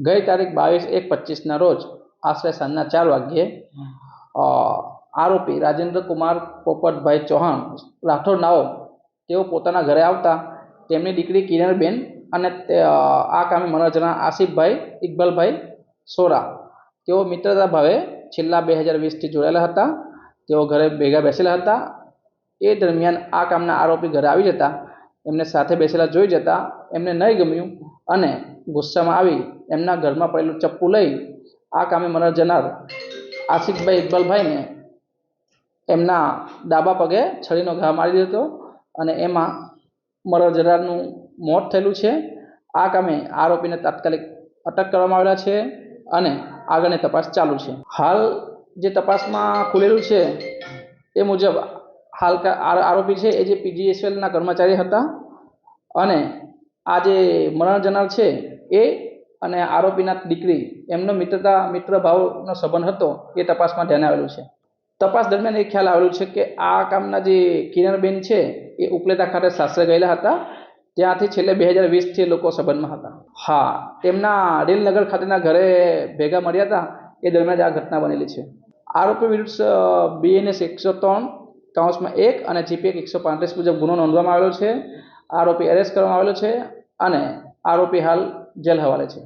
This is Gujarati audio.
ગઈ તારીખ 22/1/25ના રોજ આશરે સાંજના 4 વાગ્યે આરોપી રાજેન્દ્ર કુમાર પોપટભાઈ ચૌહાણ રાઠોડ નાઓ તેઓ પોતાના ઘરે આવતા તેમની દીકરી કિરણબેન અને આ કામે મરનાર જણાર આસિફભાઈ ઇકબાલભાઈ સોરા તેઓ મિત્રતા ભાવે છેલ્લા 2020થી જોડાયેલા હતા. તેઓ ઘરે ભેગા બેસેલા હતા. એ દરમિયાન આ કામના આરોપી ઘરે આવી જતા એમને સાથે બેસેલા જોઈ જતા એમને નહીં ગમ્યું અને ગુસ્સામાં આવી એમના ઘરમાં પડેલું ચપ્પુ લઈ આ કામે મરનાર જનાર આસિફભાઈ ઇકબાલભાઈને એમના ડાબા પગે છરીનો ઘા મારી દીધો અને એમાં મરનાર જનારનું મોત થયેલું છે. આ કામે આરોપીને તાત્કાલિક અટક કરવામાં આવેલા છે અને આગળની તપાસ ચાલુ છે. હાલ જે તપાસમાં ખુલેલું છે એ મુજબ હાલ આરોપી છે એ જે પીજીએસએલના કર્મચારી હતા અને આ જે મરનાર જનાર છે એ અને આરોપીના દીકરી એમનો મિત્ર ભાવનો સંબંધ હતો એ તપાસમાં ધ્યાને આવેલું છે. તપાસ દરમિયાન એ ખ્યાલ આવેલું છે કે આ કામના જે કિરણબેન છે એ ઉપલેટા ખાતે સાસરે ગયેલા હતા. ત્યાંથી છેલ્લે 2020થી લોકો સંબંધમાં હતા. હા, તેમના રેલનગર ખાતેના ઘરે ભેગા મળ્યા હતા એ દરમિયાન આ ઘટના બનેલી છે. આરોપી વિરુદ્ધ BNS 103(1) અને GP 135 મુજબ ગુનો નોંધવામાં આવેલો છે. આરોપી એરેસ્ટ કરવામાં આવેલો છે અને આરોપી હાલ જેલ હવાલે છે.